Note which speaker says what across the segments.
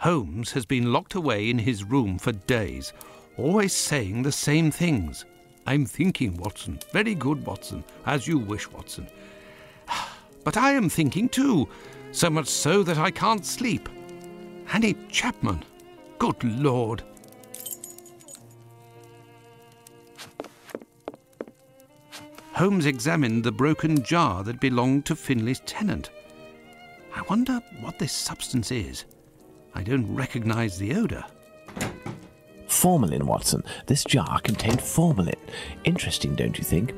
Speaker 1: Holmes has been locked away in his room for days, always saying the same things. I'm thinking, Watson. Very good, Watson. As you wish, Watson. But I am thinking too, so much so that I can't sleep. Annie Chapman. Good Lord. Holmes examined the broken jar that belonged to Finley's tenant. I wonder what this substance is. I don't recognize the odour.
Speaker 2: Formalin, Watson. This jar contained formalin. Interesting, don't you think?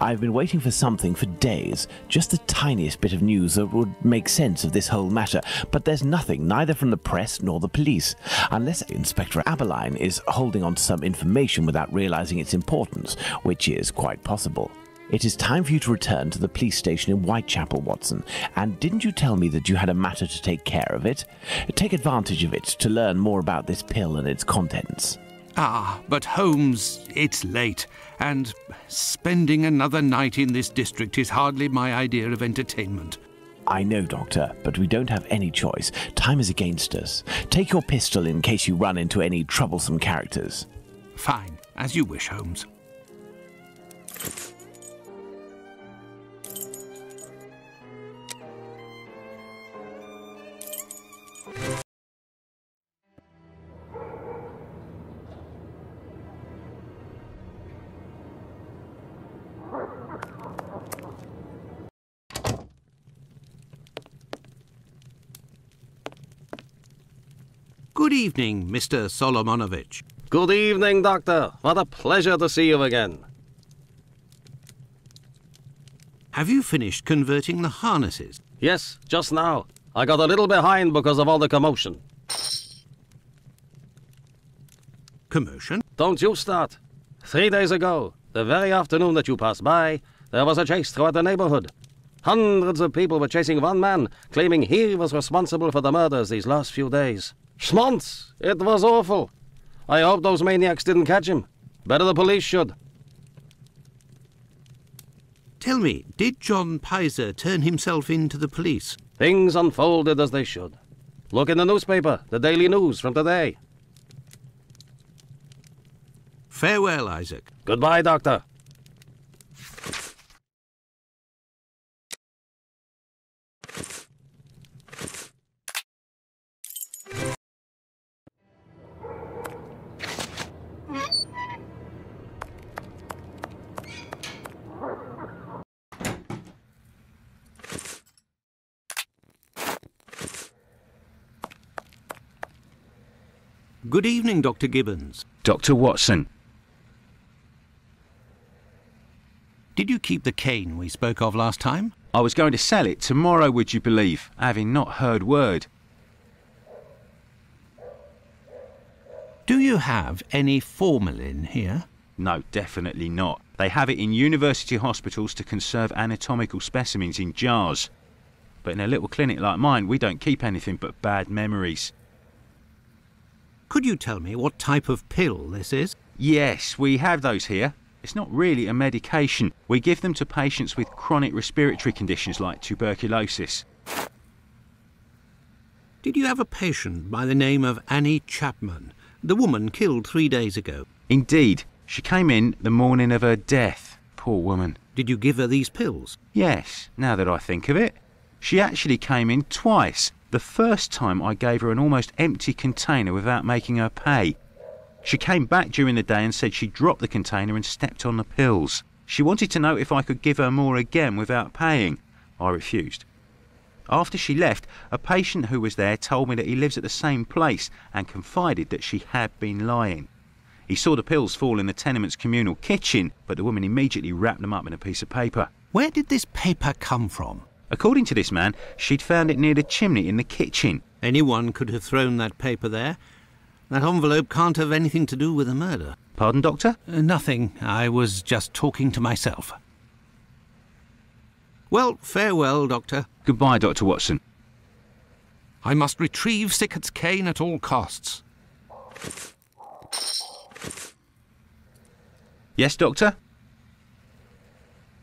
Speaker 2: I've been waiting for something for days. Just the tiniest bit of news that would make sense of this whole matter. But there's nothing, neither from the press nor the police. Unless Inspector Aberline is holding on to some information without realizing its importance, which is quite possible. It is time for you to return to the police station in Whitechapel, Watson. And didn't you tell me that you had a matter to take care of it? Take advantage of it to learn more about this pill and its contents.
Speaker 1: Ah, but Holmes, it's late, and spending another night in this district is hardly my idea of entertainment.
Speaker 2: I know, Doctor, but we don't have any choice. Time is against us. Take your pistol in case you run into any troublesome characters.
Speaker 1: Fine, as you wish, Holmes. Good evening, Mr. Solomonovich.
Speaker 3: Good evening, Doctor. What a pleasure to see you again.
Speaker 1: Have you finished converting the harnesses?
Speaker 3: Yes, just now. I got a little behind because of all the commotion.
Speaker 1: Commotion?
Speaker 3: Don't you start. 3 days ago, the very afternoon that you passed by, there was a chase throughout the neighborhood. Hundreds of people were chasing one man, claiming he was responsible for the murders these last few days. Schmonz! It was awful. I hope those maniacs didn't catch him. Better the police should.
Speaker 1: Tell me, did John Pizer turn himself in to the police?
Speaker 3: Things unfolded as they should. Look in the newspaper, the Daily News from today.
Speaker 1: Farewell, Isaac.
Speaker 3: Goodbye, Doctor.
Speaker 1: Good evening, Dr. Gibbons.
Speaker 4: Dr. Watson.
Speaker 1: Did you keep the cane we spoke of last time?
Speaker 4: I was going to sell it tomorrow, would you believe, having not heard word.
Speaker 1: Do you have any formalin here?
Speaker 4: No, definitely not. They have it in university hospitals to conserve anatomical specimens in jars. But in a little clinic like mine, we don't keep anything but bad memories.
Speaker 1: Could you tell me what type of pill this is?
Speaker 4: Yes, we have those here. It's not really a medication. We give them to patients with chronic respiratory conditions like tuberculosis.
Speaker 1: Did you have a patient by the name of Annie Chapman, the woman killed 3 days ago?
Speaker 4: Indeed. She came in the morning of her death. Poor woman.
Speaker 1: Did you give her these pills?
Speaker 4: Yes, now that I think of it. She actually came in twice. The first time I gave her an almost empty container without making her pay. She came back during the day and said she dropped the container and stepped on the pills. She wanted to know if I could give her more again without paying. I refused. After she left, a patient who was there told me that he lives at the same place and confided that she had been lying. He saw the pills fall in the tenement's communal kitchen, but the woman immediately wrapped them up in a piece of paper.
Speaker 1: Where did this paper come from?
Speaker 4: According to this man, she'd found it near the chimney in the kitchen.
Speaker 1: Anyone could have thrown that paper there. That envelope can't have anything to do with the murder.
Speaker 4: Pardon, Doctor?
Speaker 1: Nothing. I was just talking to myself. Well, farewell, Doctor.
Speaker 4: Goodbye, Dr. Watson.
Speaker 1: I must retrieve Sickert's cane at all costs.
Speaker 4: Yes, Doctor?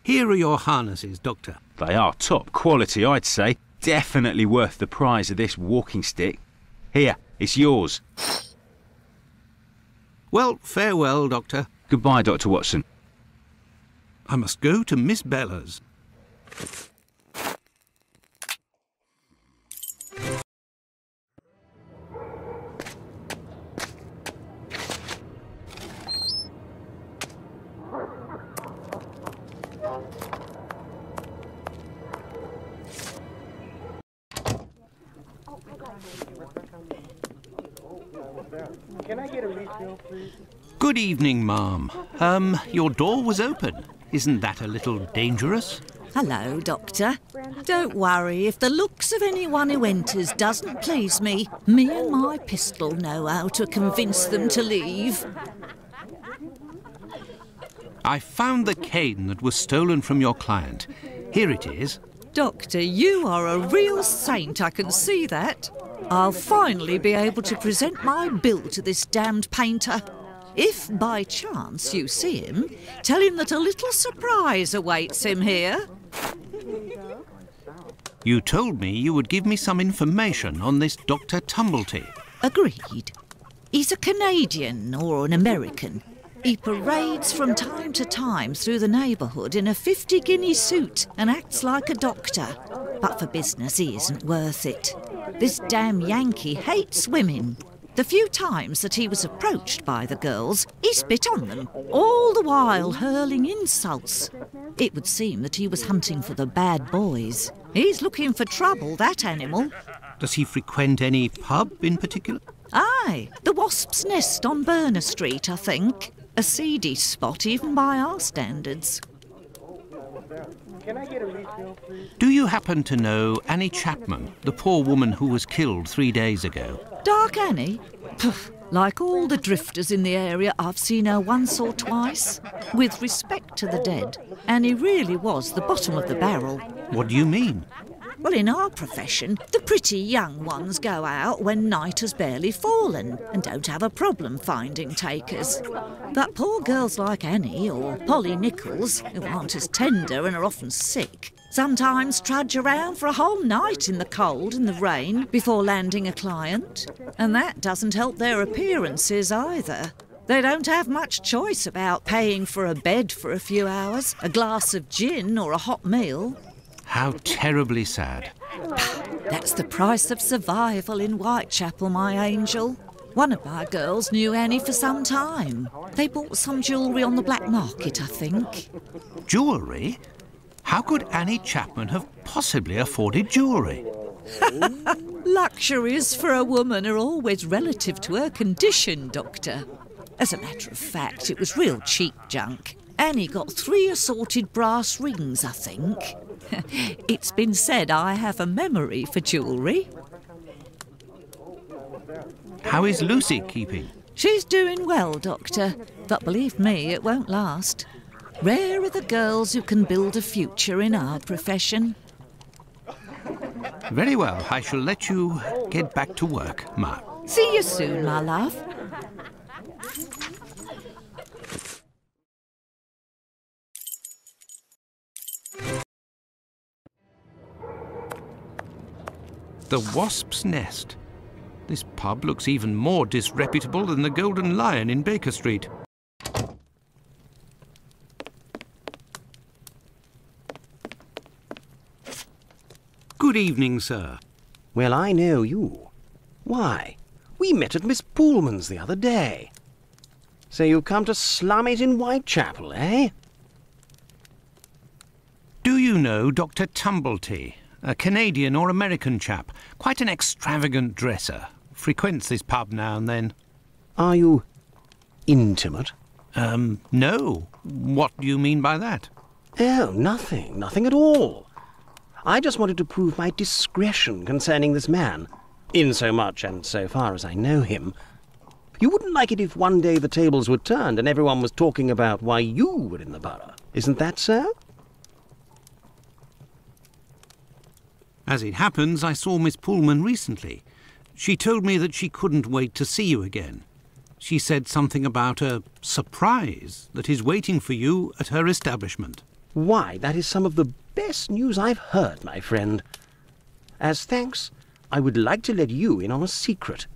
Speaker 1: Here are your harnesses, Doctor.
Speaker 4: They are top quality, I'd say. Definitely worth the price of this walking stick. Here, it's yours.
Speaker 1: Well, farewell, Doctor.
Speaker 4: Goodbye, Dr. Watson.
Speaker 1: I must go to Miss Bella's.
Speaker 5: Can I get a refill, please?
Speaker 1: Good evening, ma'am. Your door was open. Isn't that a little dangerous?
Speaker 6: Hello, Doctor. Don't worry if the looks of anyone who enters doesn't please me. Me and my pistol know how to convince them to leave.
Speaker 1: I found the cane that was stolen from your client. Here it is.
Speaker 6: Doctor, you are a real saint, I can see that. I'll finally be able to present my bill to this damned painter. If by chance you see him, tell him that a little surprise awaits him here.
Speaker 1: You told me you would give me some information on this Dr. Tumblety.
Speaker 6: Agreed. He's a Canadian or an American. He parades from time to time through the neighbourhood in a 50-guinea suit and acts like a doctor. But for business, he isn't worth it. This damn Yankee hates women. The few times that he was approached by the girls, he spit on them, all the while hurling insults. It would seem that he was hunting for the bad boys. He's looking for trouble, that animal.
Speaker 1: Does he frequent any pub in particular?
Speaker 6: Aye, the Wasp's Nest on Burner Street, I think. A seedy spot even by our standards.
Speaker 5: Can I get a refill, please?
Speaker 1: Do you happen to know Annie Chapman, the poor woman who was killed 3 days ago?
Speaker 6: Dark Annie? Poof. Like all the drifters in the area, I've seen her once or twice. With respect to the dead, Annie really was the bottom of the barrel.
Speaker 1: What do you mean?
Speaker 6: Well, in our profession, the pretty young ones go out when night has barely fallen and don't have a problem finding takers. But poor girls like Annie or Polly Nichols, who aren't as tender and are often sick, sometimes trudge around for a whole night in the cold and the rain before landing a client. And that doesn't help their appearances either. They don't have much choice about paying for a bed for a few hours, a glass of gin or a hot meal.
Speaker 1: How terribly sad.
Speaker 6: That's the price of survival in Whitechapel, my angel. One of my girls knew Annie for some time. They bought some jewellery on the black market, I think.
Speaker 1: Jewellery? How could Annie Chapman have possibly afforded jewellery?
Speaker 6: Luxuries for a woman are always relative to her condition, Doctor. As a matter of fact, it was real cheap junk. Annie got 3 assorted brass rings, I think. It's been said I have a memory for jewellery.
Speaker 1: How is Lucy keeping?
Speaker 6: She's doing well, Doctor, but believe me, it won't last. Rare are the girls who can build a future in our profession.
Speaker 1: Very well, I shall let you get back to work, Ma.
Speaker 6: See you soon, my love.
Speaker 1: The Wasp's Nest. This pub looks even more disreputable than the Golden Lion in Baker Street. Good evening, sir.
Speaker 3: Well, I know you. Why, we met at Miss Poolman's the other day. So you've come to slum it in Whitechapel, eh?
Speaker 1: Do you know Dr. Tumblety, a Canadian or American chap, quite an extravagant dresser, frequents this pub now and then?
Speaker 3: Are you intimate?
Speaker 1: No. What do you mean by that?
Speaker 3: Oh, nothing at all. I just wanted to prove my discretion concerning this man, insomuch and so far as I know him. You wouldn't like it if one day the tables were turned and everyone was talking about why you were in the borough. Isn't that so?
Speaker 1: As it happens, I saw Miss Poolman recently. She told me that she couldn't wait to see you again. She said something about a surprise that is waiting for you at her establishment.
Speaker 3: Why, that is some of the best news I've heard, my friend. As thanks, I would like to let you in on a secret.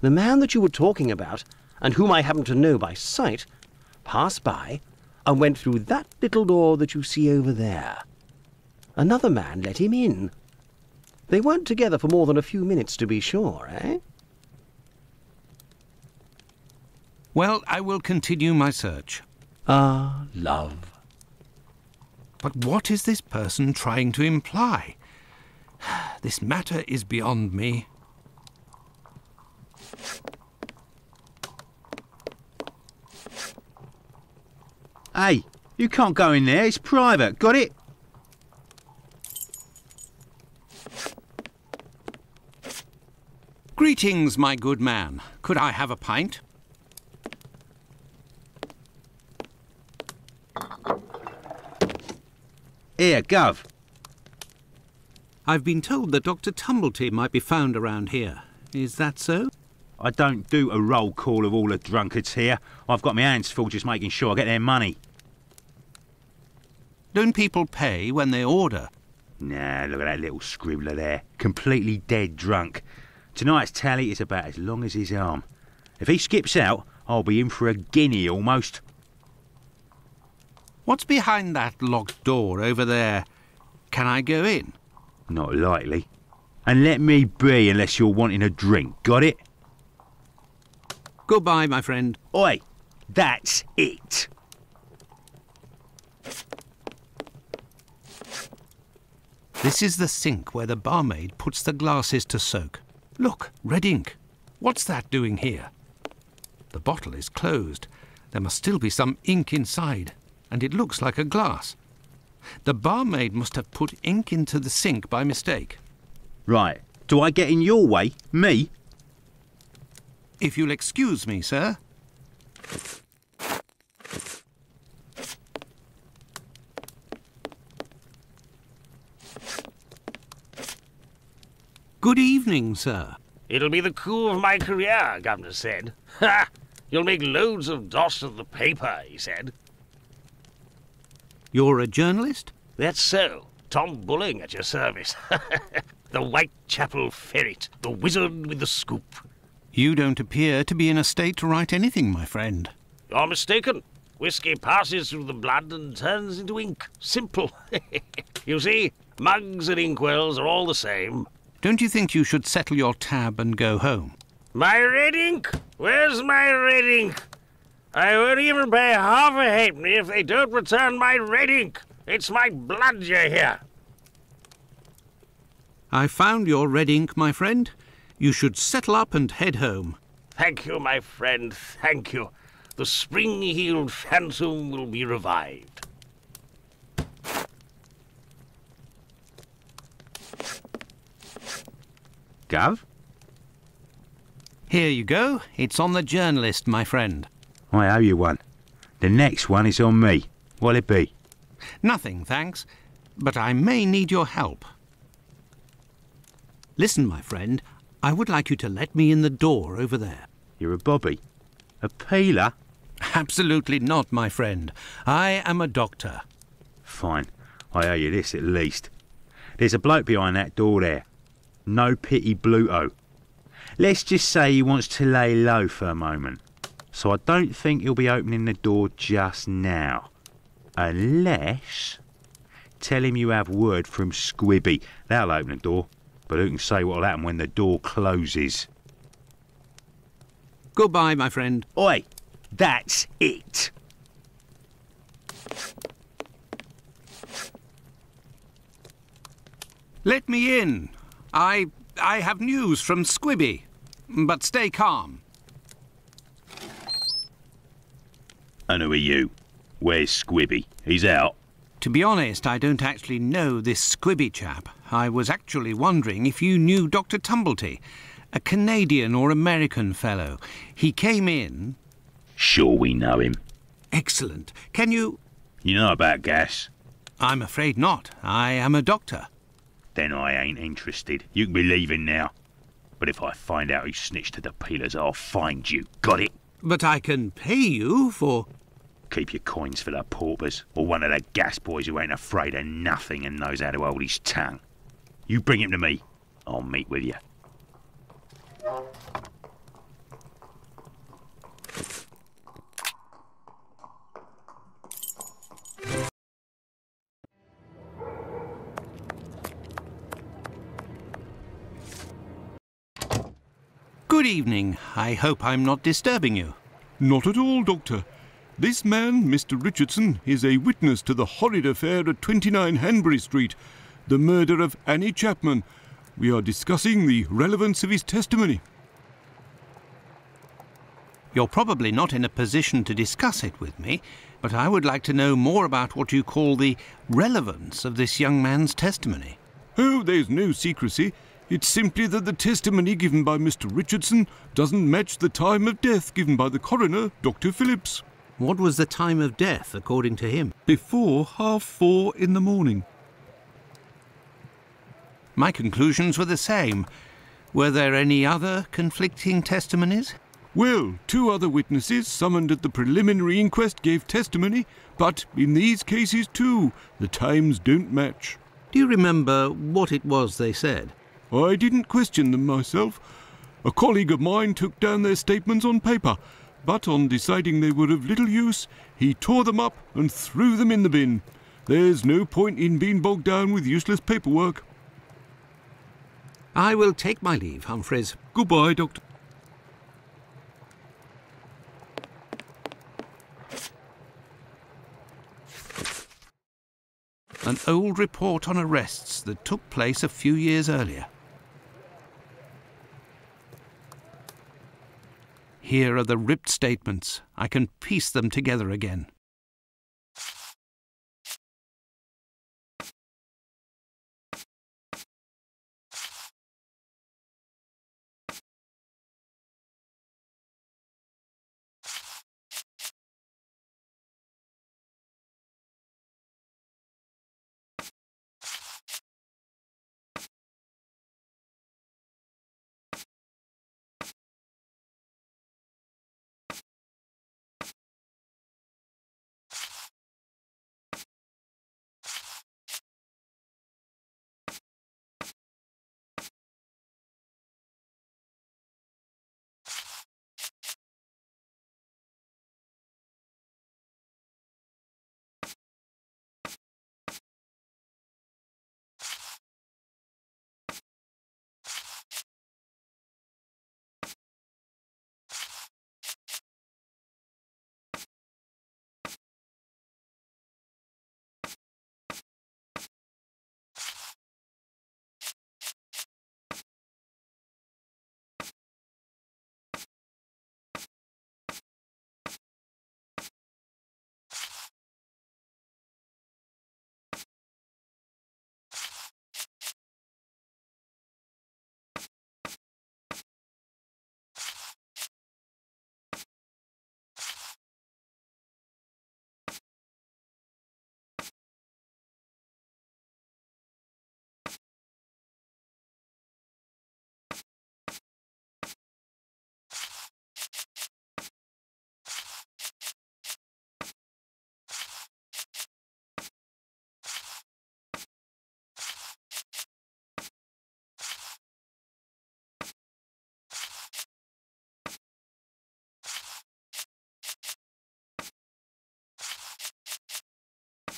Speaker 3: The man that you were talking about, and whom I happen to know by sight, passed by and went through that little door that you see over there. Another man let him in. They weren't together for more than a few minutes, to be sure, eh?
Speaker 1: Well, I will continue my search.
Speaker 3: Ah, love.
Speaker 1: But what is this person trying to imply? This matter is beyond me.
Speaker 4: Hey, you can't go in there. It's private. Got it?
Speaker 1: Greetings, my good man. Could I have a pint?
Speaker 4: Here, Gov.
Speaker 1: I've been told that Dr. Tumblety might be found around here. Is that so?
Speaker 4: I don't do a roll call of all the drunkards here. I've got my hands full just making sure I get their money.
Speaker 1: Don't people pay when they order?
Speaker 4: Nah, look at that little scribbler there. Completely dead drunk. Tonight's tally is about as long as his arm. If he skips out, I'll be in for a guinea almost.
Speaker 1: What's behind that locked door over there? Can I go in?
Speaker 4: Not likely. And let me be unless you're wanting a drink. Got it?
Speaker 1: Goodbye, my friend.
Speaker 4: Oi, that's it.
Speaker 1: This is the sink where the barmaid puts the glasses to soak. Look, red ink. What's that doing here? The bottle is closed. There must still be some ink inside, and it looks like a glass. The barmaid must have put ink into the sink by mistake.
Speaker 4: Right. Do I get in your way? Me?
Speaker 1: If you'll excuse me, sir. Good evening, sir.
Speaker 5: It'll be the coup of my career, Governor said. Ha! You'll make loads of dosh of the paper, he said.
Speaker 1: You're a journalist?
Speaker 5: That's so. Tom Bulling at your service. The Whitechapel ferret, the wizard with the scoop.
Speaker 1: You don't appear to be in a state to write anything, my friend.
Speaker 5: You're mistaken. Whiskey passes through the blood and turns into ink. Simple. You see, mugs and inkwells are all the same.
Speaker 1: Don't you think you should settle your tab and go home?
Speaker 5: My red ink? Where's my red ink? I won't even pay half a halfpenny if they don't return my red ink. It's my blood, you hear?
Speaker 1: I found your red ink, my friend. You should settle up and head home.
Speaker 5: Thank you, my friend, thank you. The spring-heeled phantom will be revived.
Speaker 4: Gov?
Speaker 1: Here you go. It's on the journalist, my friend.
Speaker 4: I owe you one. The next one is on me. What'll it be?
Speaker 1: Nothing, thanks. But I may need your help. Listen, my friend. I would like you to let me in the door over there.
Speaker 4: You're a bobby? A peeler?
Speaker 1: Absolutely not, my friend. I am a doctor.
Speaker 4: Fine. I owe you this at least. There's a bloke behind that door there. No pity Bluto. Let's just say he wants to lay low for a moment. So I don't think he'll be opening the door just now. Unless... Tell him you have word from Squibby. That'll open the door. But who can say what'll happen when the door closes?
Speaker 1: Goodbye, my friend.
Speaker 4: Oi! That's it!
Speaker 1: Let me in. I have news from Squibby. But stay calm.
Speaker 4: And who are you? Where's Squibby? He's out.
Speaker 1: To be honest, I don't actually know this Squibby chap. I was actually wondering if you knew Dr. Tumblety, a Canadian or American fellow. He came in...
Speaker 4: Sure we know him.
Speaker 1: Excellent. Can you...
Speaker 4: You know about gas?
Speaker 1: I'm afraid not. I am a doctor.
Speaker 4: Then I ain't interested. You can be leaving now. But if I find out who snitched to the peelers, I'll find you. Got it?
Speaker 1: But I can pay you for...
Speaker 4: Keep your coins for the paupers, or one of the gas boys who ain't afraid of nothing and knows how to hold his tongue. You bring him to me. I'll meet with you.
Speaker 1: Good evening. I hope I'm not disturbing you.
Speaker 7: Not at all, Doctor. This man, Mr. Richardson, is a witness to the horrid affair at 29 Hanbury Street, the murder of Annie Chapman. We are discussing the relevance of his testimony.
Speaker 1: You're probably not in a position to discuss it with me, but I would like to know more about what you call the relevance of this young man's testimony.
Speaker 7: Oh, there's no secrecy. It's simply that the testimony given by Mr. Richardson doesn't match the time of death given by the coroner, Dr. Phillips.
Speaker 1: What was the time of death, according to him?
Speaker 7: Before 4:30 in the morning.
Speaker 1: My conclusions were the same. Were there any other conflicting testimonies?
Speaker 7: Well, 2 other witnesses summoned at the preliminary inquest gave testimony, but in these cases too, the times don't match.
Speaker 1: Do you remember what it was they said?
Speaker 7: I didn't question them myself. A colleague of mine took down their statements on paper, but on deciding they were of little use, he tore them up and threw them in the bin. There's no point in being bogged down with useless paperwork.
Speaker 1: I will take my leave, Humphreys.
Speaker 7: Goodbye, Doctor.
Speaker 1: An old report on arrests that took place a few years earlier. Here are the ripped statements. I can piece them together again.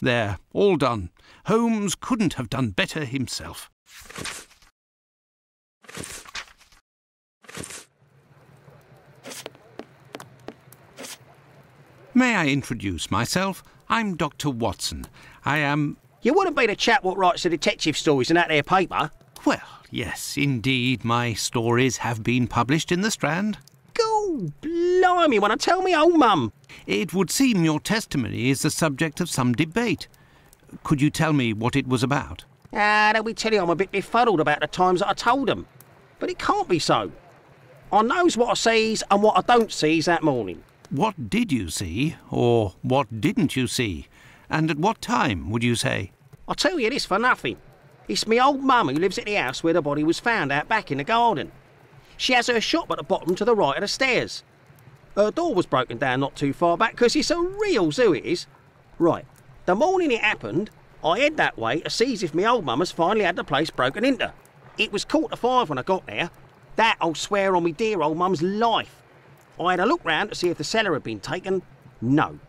Speaker 1: There, all done. Holmes couldn't have done better himself. May I introduce myself? I'm Dr. Watson. I am...
Speaker 8: You wouldn't be the chap what writes the detective stories in that there paper?
Speaker 1: Well, yes, indeed, my stories have been published in the Strand.
Speaker 8: Go blimey, wanna tell me old mum?
Speaker 1: It would seem your testimony is the subject of some debate. Could you tell me what it was about?
Speaker 8: They'll be telling I'm a bit befuddled about the times that I told them. But it can't be so. I knows what I sees and what I don't sees that morning.
Speaker 1: What did you see, or what didn't you see? And at what time, would you say?
Speaker 8: I'll tell you this for nothing. It's me old mum who lives at the house where the body was found out back in the garden. She has her shop at the bottom to the right of the stairs. Her door was broken down not too far back because it's a real zoo it is. Right, the morning it happened, I head that way to see if me old mum has finally had the place broken into. It was 4:45 when I got there. That I'll swear on me dear old mum's life. I had a look round to see if the cellar had been taken. No.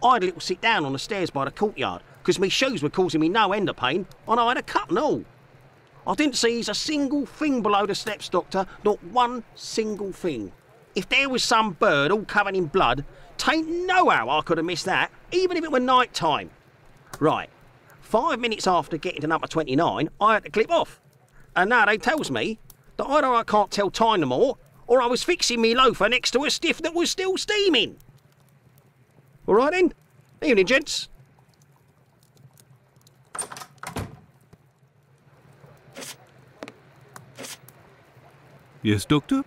Speaker 8: I had a little sit down on the stairs by the courtyard, because me shoes were causing me no end of pain, and I had a cut and all. I didn't see a single thing below the steps, Doctor, not one single thing. If there was some bird all covered in blood, 'tain't no how I could have missed that, even if it were night time. Right, 5 minutes after getting to number 29, I had to clip off. And now they tells me that either I can't tell time no more, or I was fixing me loafer next to a stiff that was still steaming. All right then. Evening, gents.
Speaker 7: Yes, Doctor?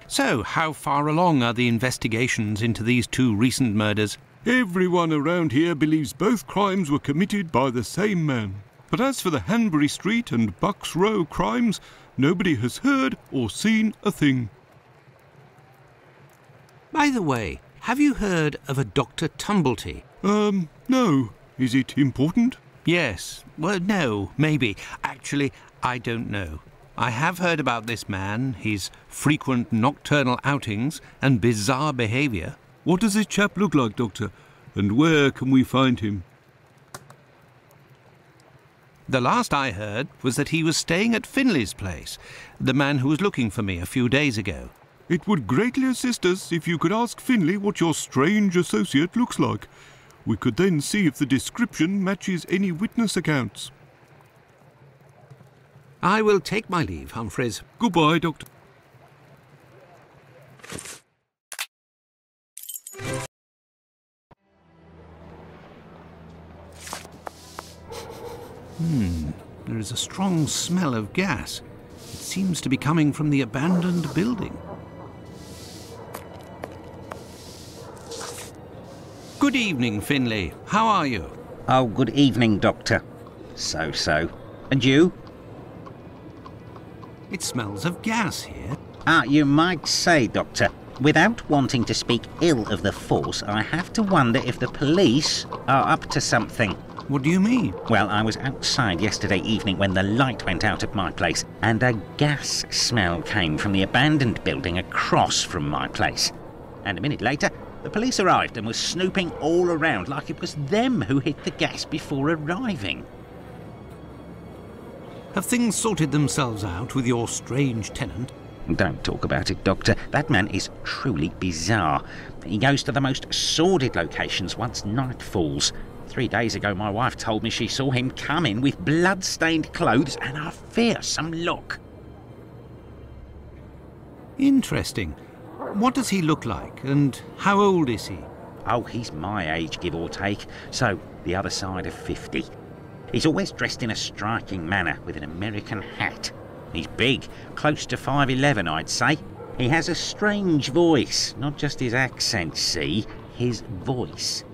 Speaker 1: So, how far along are the investigations into these 2 recent murders?
Speaker 7: Everyone around here believes both crimes were committed by the same man. But as for the Hanbury Street and Bucks Row crimes, nobody has heard or seen a thing.
Speaker 1: By the way, have you heard of a Dr. Tumblety?
Speaker 7: No. Is it important?
Speaker 1: Yes. Well, no, maybe. Actually, I don't know. I have heard about this man, his frequent nocturnal outings and bizarre behaviour.
Speaker 7: What does this chap look like, Doctor? And where can we find him?
Speaker 1: The last I heard was that he was staying at Finley's place, the man who was looking for me a few days ago.
Speaker 7: It would greatly assist us if you could ask Finley what your strange associate looks like. We could then see if the description matches any witness accounts.
Speaker 1: I will take my leave, Humphreys.
Speaker 7: Goodbye, Doctor.
Speaker 1: There is a strong smell of gas. It seems to be coming from the abandoned building. Good evening, Finley. How are you?
Speaker 9: Oh, good evening, Doctor. So. And you?
Speaker 1: It smells of gas here.
Speaker 9: You might say, Doctor. Without wanting to speak ill of the force, I have to wonder if the police are up to something.
Speaker 1: What do you mean?
Speaker 9: Well, I was outside yesterday evening when the light went out at my place, and a gas smell came from the abandoned building across from my place. And a minute later, the police arrived and was snooping all around like it was them who hit the gas before arriving.
Speaker 1: Have things sorted themselves out with your strange tenant?
Speaker 9: Don't talk about it, Doctor. That man is truly bizarre. He goes to the most sordid locations once night falls. 3 days ago, my wife told me she saw him come in with blood-stained clothes and a fearsome look.
Speaker 1: Interesting. What does he look like, and how old is he?
Speaker 9: Oh, he's my age, give or take, so the other side of 50. He's always dressed in a striking manner, with an American hat. He's big, close to 5'11", I'd say. He has a strange voice, not just his accent, see, his voice.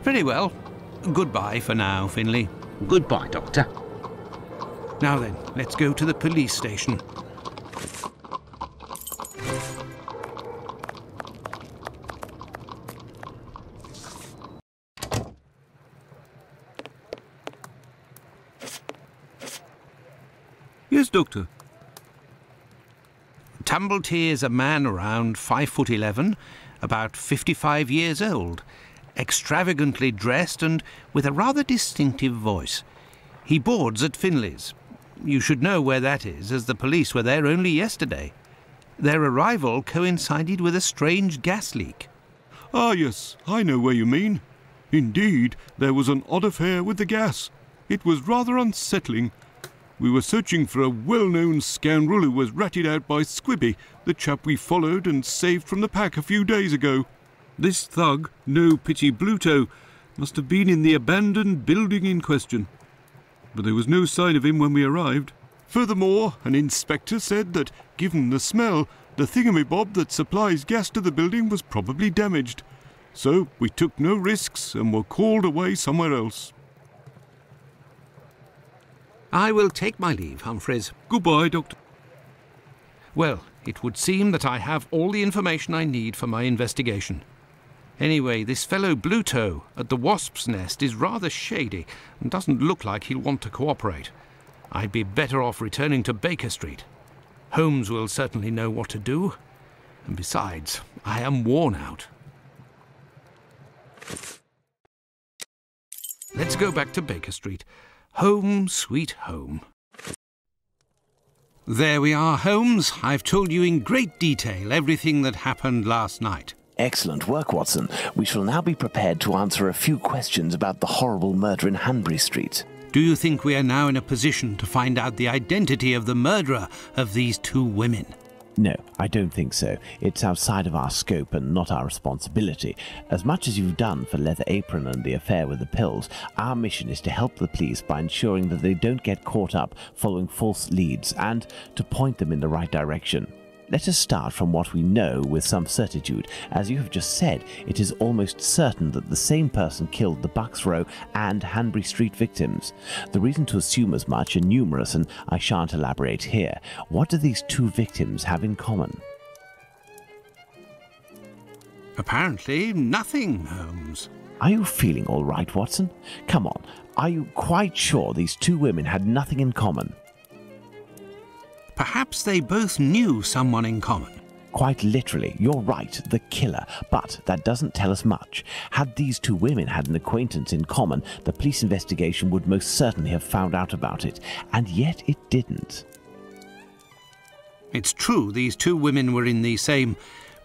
Speaker 1: Very well. Goodbye for now, Finley.
Speaker 9: Goodbye, Doctor.
Speaker 1: Now then, let's go to the police station.
Speaker 7: Yes, Doctor.
Speaker 1: Tumblety is a man around 5'11", about 55 years old, extravagantly dressed and with a rather distinctive voice. He boards at Finley's. You should know where that is, as the police were there only yesterday. Their arrival coincided with a strange gas leak.
Speaker 7: Ah, yes, I know where you mean. Indeed, there was an odd affair with the gas. It was rather unsettling. We were searching for a well-known scoundrel who was ratted out by Squibby, the chap we followed and saved from the pack a few days ago. This thug, No Pity Bluto, must have been in the abandoned building in question. But there was no sign of him when we arrived. Furthermore, an inspector said that, given the smell, the thingamabob that supplies gas to the building was probably damaged. So we took no risks and were called away somewhere else.
Speaker 1: I will take my leave, Humphreys.
Speaker 7: Goodbye, Doctor.
Speaker 1: Well, it would seem that I have all the information I need for my investigation. Anyway, this fellow Bluto at the Wasp's Nest is rather shady and doesn't look like he'll want to cooperate. I'd be better off returning to Baker Street. Holmes will certainly know what to do. And besides, I am worn out. Let's go back to Baker Street. Home, sweet home. There we are, Holmes. I've told you in great detail everything that happened last night.
Speaker 2: Excellent work, Watson. We shall now be prepared to answer a few questions about the horrible murder in Hanbury Street.
Speaker 1: Do you think we are now in a position to find out the identity of the murderer of these two women?
Speaker 2: No, I don't think so. It's outside of our scope and not our responsibility. As much as you've done for Leather Apron and the affair with the pills, our mission is to help the police by ensuring that they don't get caught up following false leads and to point them in the right direction. Let us start from what we know with some certitude. As you have just said, it is almost certain that the same person killed the Bucks Row and Hanbury Street victims. The reason to assume as much are numerous, and I shan't elaborate here. What do these two victims have in common?
Speaker 1: Apparently nothing, Holmes.
Speaker 2: Are you feeling all right, Watson? Come on, are you quite sure these two women had nothing in common?
Speaker 1: Perhaps they both knew someone in common.
Speaker 2: Quite literally, you're right, the killer, but that doesn't tell us much. Had these two women had an acquaintance in common, the police investigation would most certainly have found out about it, and yet it didn't.
Speaker 1: It's true these two women were in the same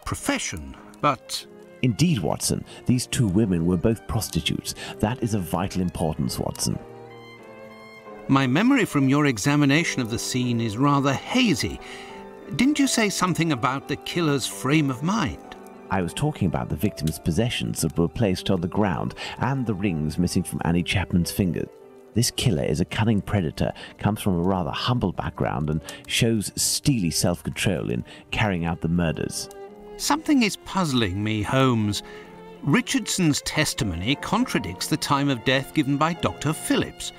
Speaker 1: profession, but...
Speaker 2: Indeed, Watson, these two women were both prostitutes. That is of vital importance, Watson.
Speaker 1: My memory from your examination of the scene is rather hazy. Didn't you say something about the killer's frame of mind?
Speaker 2: I was talking about the victim's possessions that were placed on the ground and the rings missing from Annie Chapman's fingers. This killer is a cunning predator, comes from a rather humble background and shows steely self-control in carrying out the murders.
Speaker 1: Something is puzzling me, Holmes. Richardson's testimony contradicts the time of death given by Dr. Phillips,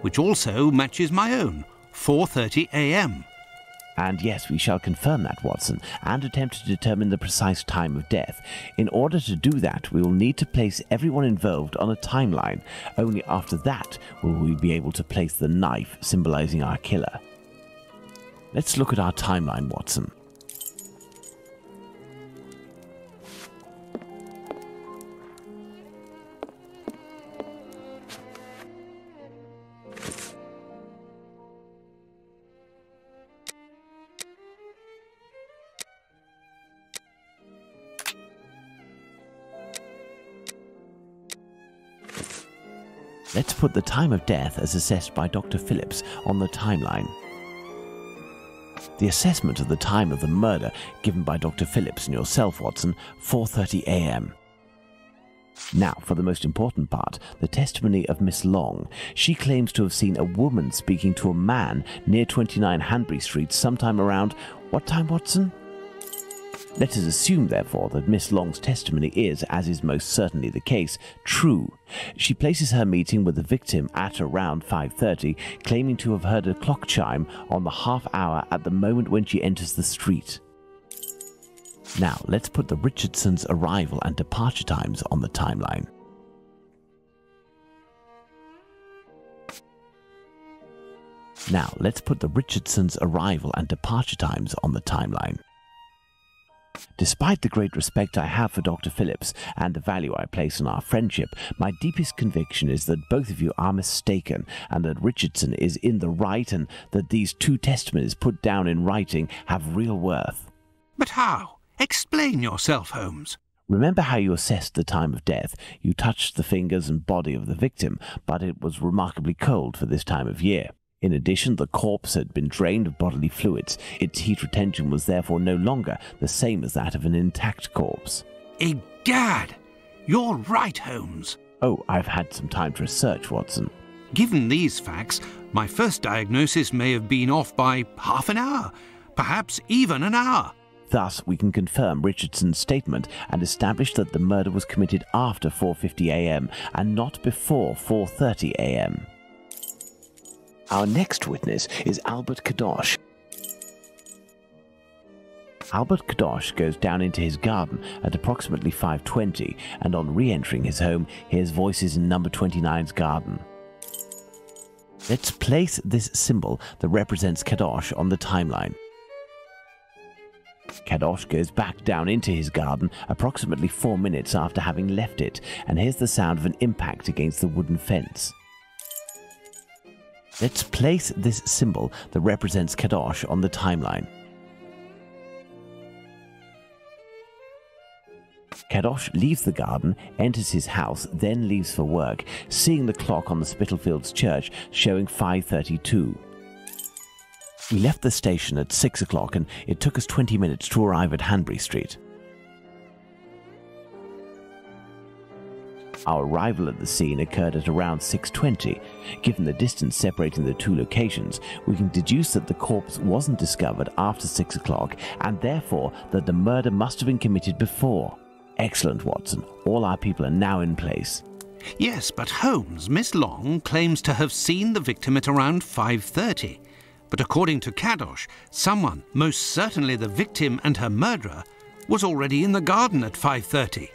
Speaker 1: which also matches my own, 4:30 a.m.
Speaker 2: And yes, we shall confirm that, Watson, and attempt to determine the precise time of death. In order to do that, we will need to place everyone involved on a timeline. Only after that will we be able to place the knife symbolizing our killer. Let's look at our timeline, Watson. Let's put the time of death as assessed by Dr. Phillips on the timeline. The assessment of the time of the murder given by Dr. Phillips and yourself, Watson, 4:30 a.m. Now, for the most important part, the testimony of Miss Long. She claims to have seen a woman speaking to a man near 29 Hanbury Street sometime around... what time, Watson? Let us assume, therefore, that Miss Long's testimony is, as is most certainly the case, true. She places her meeting with the victim at around 5:30, claiming to have heard a clock chime on the half hour at the moment when she enters the street. Now, let's put the Richardsons' arrival and departure times on the timeline. Now, let's put the Richardsons' arrival and departure times on the timeline. Despite the great respect I have for Dr. Phillips and the value I place on our friendship, my deepest conviction is that both of you are mistaken and that Richardson is in the right and that these two testimonies put down in writing have real worth.
Speaker 1: But how? Explain yourself, Holmes.
Speaker 2: Remember how you assessed the time of death? You touched the fingers and body of the victim, but it was remarkably cold for this time of year. In addition, the corpse had been drained of bodily fluids. Its heat retention was therefore no longer the same as that of an intact corpse.
Speaker 1: Egad! You're right, Holmes.
Speaker 2: Oh, I've had some time to research, Watson.
Speaker 1: Given these facts, my first diagnosis may have been off by half an hour, perhaps even an hour.
Speaker 2: Thus, we can confirm Richardson's statement and establish that the murder was committed after 4:50 a.m. and not before 4:30 a.m. Our next witness is Albert Kadosh. Albert Kadosh goes down into his garden at approximately 5:20, and on re-entering his home, hears voices in number 29's garden. Let's place this symbol that represents Kadosh on the timeline. Kadosh goes back down into his garden approximately 4 minutes after having left it, and hears the sound of an impact against the wooden fence. Let's place this symbol that represents Kadosh on the timeline. Kadosh leaves the garden, enters his house, then leaves for work, seeing the clock on the Spitalfields church showing 5:32. We left the station at 6 o'clock and it took us 20 minutes to arrive at Hanbury Street. Our arrival at the scene occurred at around 6:20. Given the distance separating the two locations, we can deduce that the corpse wasn't discovered after 6 o'clock and therefore that the murder must have been committed before. Excellent, Watson. All our people are now in place.
Speaker 1: Yes, but Holmes, Miss Long claims to have seen the victim at around 5:30. But according to Kadosh, someone, most certainly the victim and her murderer, was already in the garden at 5:30.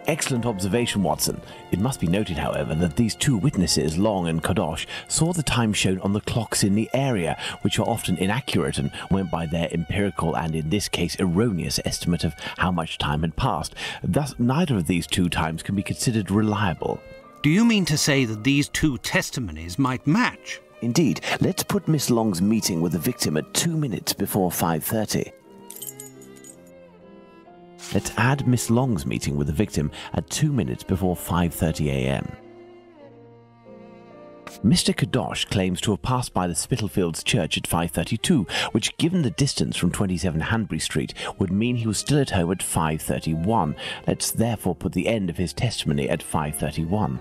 Speaker 2: Excellent observation, Watson. It must be noted, however, that these two witnesses, Long and Kadosh, saw the time shown on the clocks in the area, which are often inaccurate and went by their empirical and, in this case, erroneous estimate of how much time had passed. Thus, neither of these two times can be considered reliable.
Speaker 1: Do you mean to say that these two testimonies might match?
Speaker 2: Indeed. Let's put Miss Long's meeting with the victim at 2 minutes before 5:30. Let's add Miss Long's meeting with the victim at 2 minutes before 5:30 a.m. Mr. Kadosh claims to have passed by the Spitalfields church at 5:32, which, given the distance from 27 Hanbury Street, would mean he was still at home at 5:31. Let's therefore put the end of his testimony at 5:31.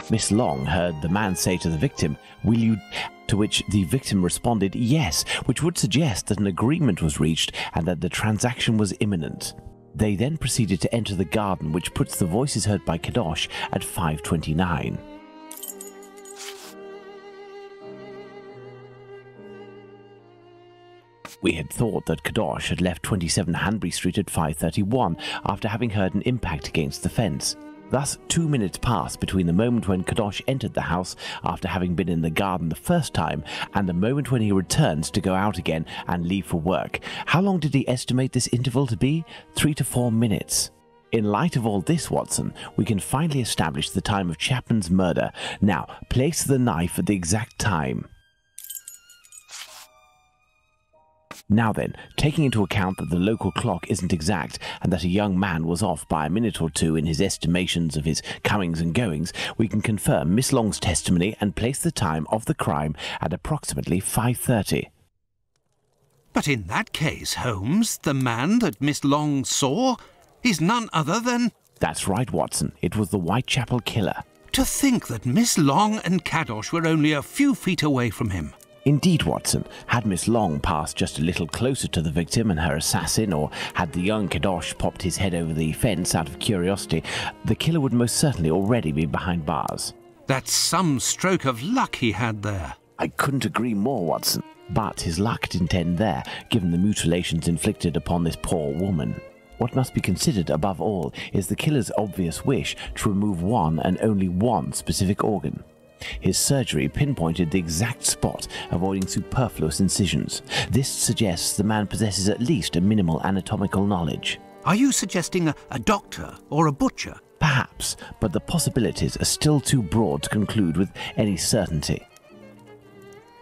Speaker 2: Miss Long heard the man say to the victim, "Will you?" to which the victim responded, "Yes," which would suggest that an agreement was reached and that the transaction was imminent. They then proceeded to enter the garden, which puts the voices heard by Kadosh at 5:29. We had thought that Kadosh had left 27 Hanbury Street at 5:31 after having heard an impact against the fence. Thus, 2 minutes passed between the moment when Kadosh entered the house after having been in the garden the first time and the moment when he returns to go out again and leave for work. How long did he estimate this interval to be? 3 to 4 minutes. In light of all this, Watson, we can finally establish the time of Chapman's murder. Now, place the knife at the exact time. Now then, taking into account that the local clock isn't exact and that a young man was off by a minute or two in his estimations of his comings and goings, we can confirm Miss Long's testimony and place the time of the crime at approximately 5:30.
Speaker 1: But in that case, Holmes, the man that Miss Long saw is none other than...
Speaker 2: That's right, Watson. It was the Whitechapel killer.
Speaker 1: To think that Miss Long and Kadosh were only a few feet away from him.
Speaker 2: Indeed, Watson. Had Miss Long passed just a little closer to the victim and her assassin, or had the young Kadosh popped his head over the fence out of curiosity, the killer would most certainly already be behind bars.
Speaker 1: That's some stroke of luck he had there.
Speaker 2: I couldn't agree more, Watson. But his luck didn't end there, given the mutilations inflicted upon this poor woman. What must be considered above all is the killer's obvious wish to remove one and only one specific organ. His surgery pinpointed the exact spot, avoiding superfluous incisions. This suggests the man possesses at least a minimal anatomical knowledge.
Speaker 1: Are you suggesting a doctor or a butcher?
Speaker 2: Perhaps, but the possibilities are still too broad to conclude with any certainty.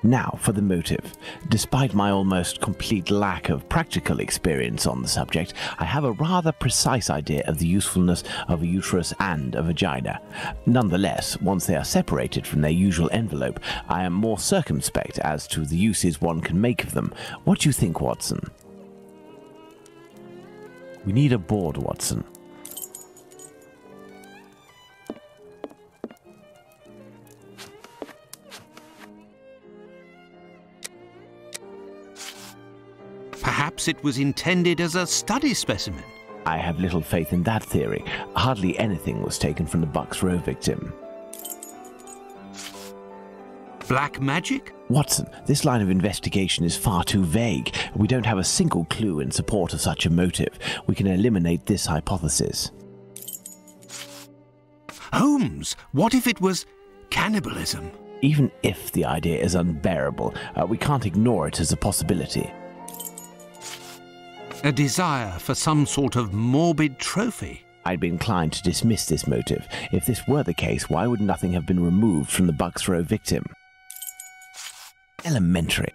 Speaker 2: Now for the motive. Despite my almost complete lack of practical experience on the subject, I have a rather precise idea of the usefulness of a uterus and a vagina. Nonetheless, once they are separated from their usual envelope, I am more circumspect as to the uses one can make of them. What do you think, Watson? We need a board, Watson.
Speaker 1: Perhaps it was intended as a study specimen.
Speaker 2: I have little faith in that theory. Hardly anything was taken from the Bucks Row victim.
Speaker 1: Black magic?
Speaker 2: Watson, this line of investigation is far too vague. We don't have a single clue in support of such a motive. We can eliminate this hypothesis.
Speaker 1: Holmes, what if it was cannibalism?
Speaker 2: Even if the idea is unbearable, we can't ignore it as a possibility.
Speaker 1: A desire for some sort of morbid trophy?
Speaker 2: I'd be inclined to dismiss this motive. If this were the case, why would nothing have been removed from the Bucks Row victim? Elementary.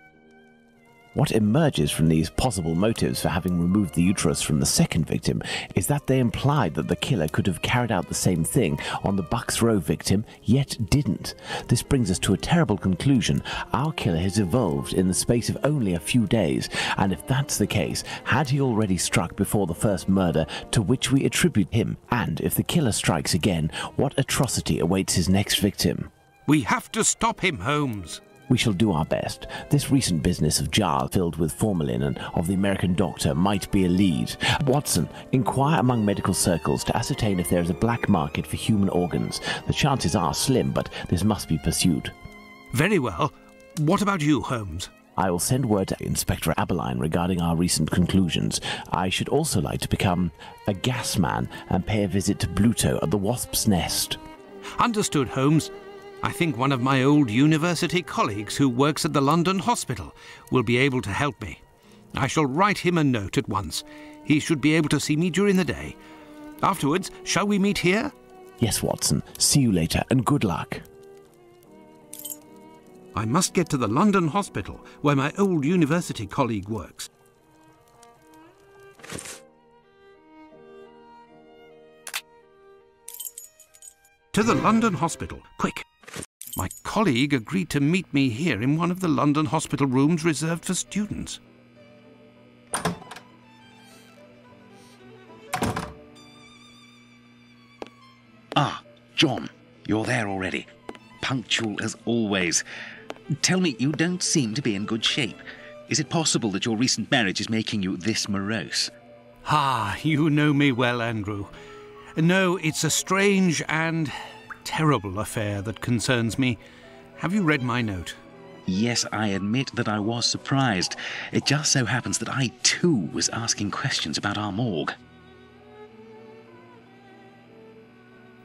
Speaker 2: What emerges from these possible motives for having removed the uterus from the second victim is that they implied that the killer could have carried out the same thing on the Bucks Row victim, yet didn't. This brings us to a terrible conclusion. Our killer has evolved in the space of only a few days, and if that's the case, had he already struck before the first murder to which we attribute him? And if the killer strikes again, what atrocity awaits his next victim?
Speaker 1: We have to stop him, Holmes.
Speaker 2: We shall do our best. This recent business of jars filled with formalin and of the American doctor might be a lead. Watson, inquire among medical circles to ascertain if there is a black market for human organs. The chances are slim, but this must be pursued.
Speaker 1: Very well. What about you, Holmes?
Speaker 2: I will send word to Inspector Aberline regarding our recent conclusions. I should also like to become a gas man and pay a visit to Bluto at the Wasp's Nest.
Speaker 1: Understood, Holmes. I think one of my old university colleagues who works at the London hospital will be able to help me. I shall write him a note at once. He should be able to see me during the day. Afterwards, shall we meet here?
Speaker 2: Yes, Watson. See you later, and good luck.
Speaker 1: I must get to the London hospital, where my old university colleague works. To the London hospital, quick! My colleague agreed to meet me here in one of the London hospital rooms reserved for students.
Speaker 9: Ah, John, you're there already. Punctual as always. Tell me, you don't seem to be in good shape. Is it possible that your recent marriage is making you this morose?
Speaker 1: Ah, you know me well, Andrew. No, it's a strange and terrible affair that concerns me. Have you read my note?
Speaker 9: Yes, I admit that I was surprised. It just so happens that I, too, was asking questions about our morgue.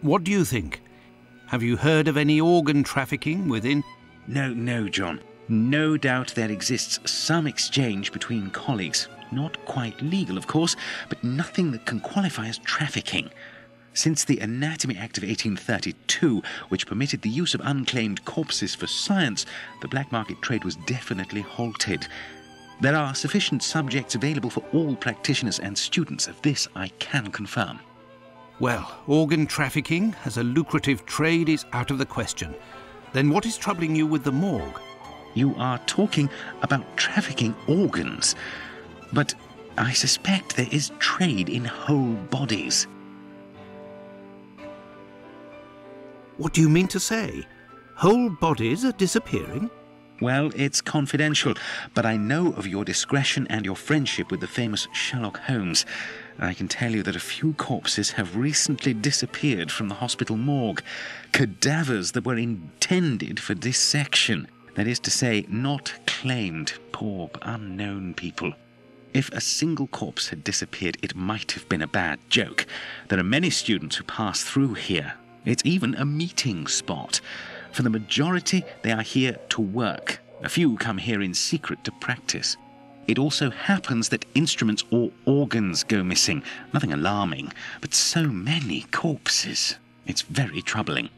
Speaker 1: What do you think? Have you heard of any organ trafficking within?
Speaker 9: No, John. No doubt there exists some exchange between colleagues. Not quite legal, of course, but nothing that can qualify as trafficking. Since the Anatomy Act of 1832, which permitted the use of unclaimed corpses for science, the black market trade was definitely halted. There are sufficient subjects available for all practitioners and students. Of this I can confirm.
Speaker 1: Well, organ trafficking as a lucrative trade is out of the question. Then what is troubling you with the morgue?
Speaker 9: You are talking about trafficking organs, but I suspect there is trade in whole bodies.
Speaker 1: What do you mean to say? Whole bodies are disappearing?
Speaker 9: Well, it's confidential, but I know of your discretion and your friendship with the famous Sherlock Holmes. I can tell you that a few corpses have recently disappeared from the hospital morgue. Cadavers that were intended for dissection. That is to say, not claimed, poor unknown people. If a single corpse had disappeared, it might have been a bad joke. There are many students who pass through here. It's even a meeting spot. For the majority, they are here to work. A few come here in secret to practice. It also happens that instruments or organs go missing. Nothing alarming, but so many corpses. It's very troubling.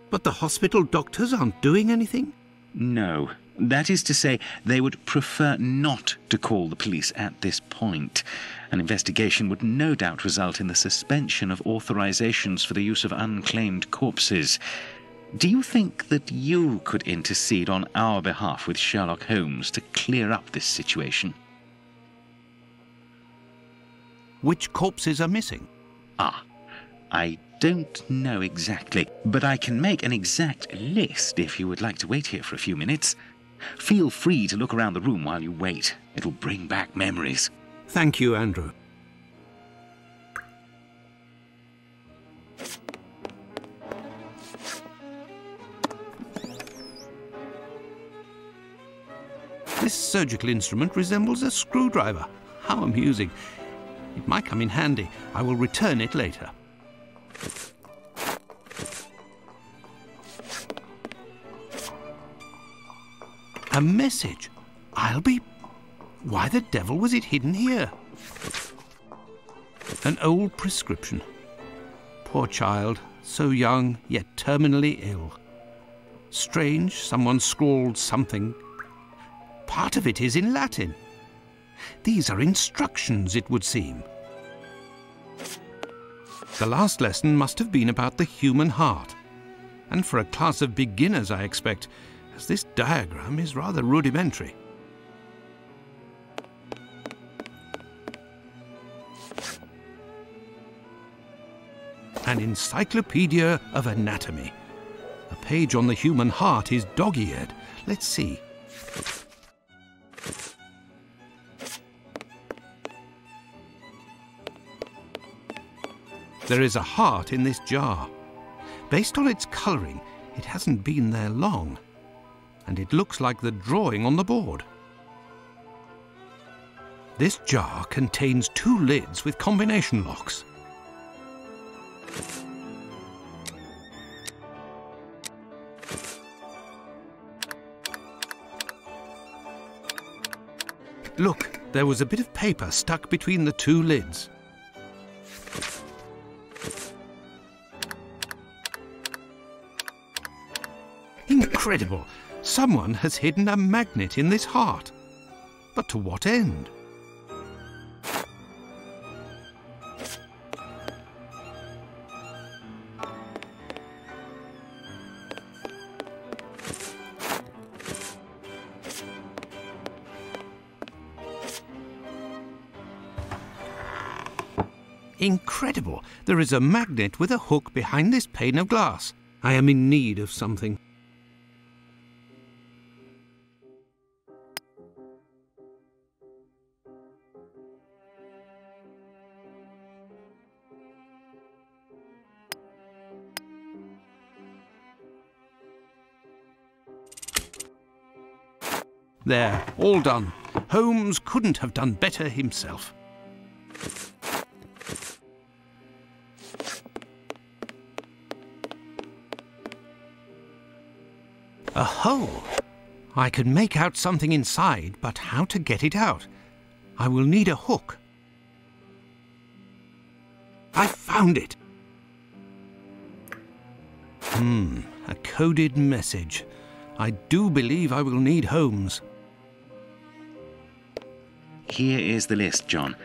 Speaker 1: But the hospital doctors aren't doing anything?
Speaker 9: No. That is to say, they would prefer not to call the police at this point. An investigation would no doubt result in the suspension of authorizations for the use of unclaimed corpses. Do you think that you could intercede on our behalf with Sherlock Holmes to clear up this situation?
Speaker 1: Which corpses are missing?
Speaker 9: I don't know exactly, but I can make an exact list if you would like to wait here for a few minutes. Feel free to look around the room while you wait. It'll bring back memories.
Speaker 1: Thank you, Andrew. This surgical instrument resembles a screwdriver. How amusing. It might come in handy. I will return it later. A message. I'll be... Why the devil was it hidden here? An old prescription. Poor child, so young, yet terminally ill. Strange, someone scrawled something. Part of it is in Latin. These are instructions, it would seem. The last lesson must have been about the human heart. And for a class of beginners, I expect, as this diagram is rather rudimentary. An encyclopedia of anatomy. A page on the human heart is dog-eared. Let's see. There is a heart in this jar. Based on its colouring, it hasn't been there long. And it looks like the drawing on the board. This jar contains 2 lids with combination locks. Look, there was a bit of paper stuck between the 2 lids. Incredible! Someone has hidden a magnet in this heart. But to what end? Incredible! There is a magnet with a hook behind this pane of glass. I am in need of something. There, all done. Holmes couldn't have done better himself. A hole! I can make out something inside, but how to get it out? I will need a hook. I found it! A coded message. I do believe I will need Holmes.
Speaker 9: Here is the list, John.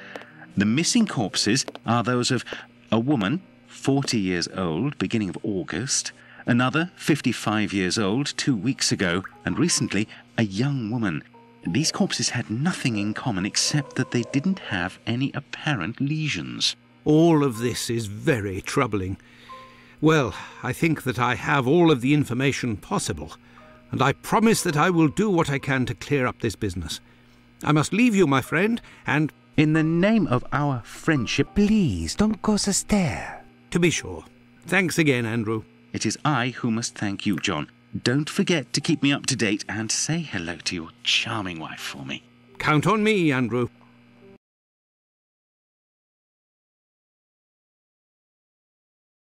Speaker 9: The missing corpses are those of a woman, 40 years old, beginning of August, another, 55 years old, 2 weeks ago, and recently, a young woman. These corpses had nothing in common except that they didn't have any apparent lesions.
Speaker 1: All of this is very troubling. Well, I think that I have all of the information possible, and I promise that I will do what I can to clear up this business. I must leave you, my friend, and...
Speaker 9: In the name of our friendship...
Speaker 10: Please, don't cause a stare.
Speaker 1: To be sure. Thanks again, Andrew.
Speaker 9: It is I who must thank you, John. Don't forget to keep me up to date and say hello to your charming wife for me.
Speaker 1: Count on me, Andrew.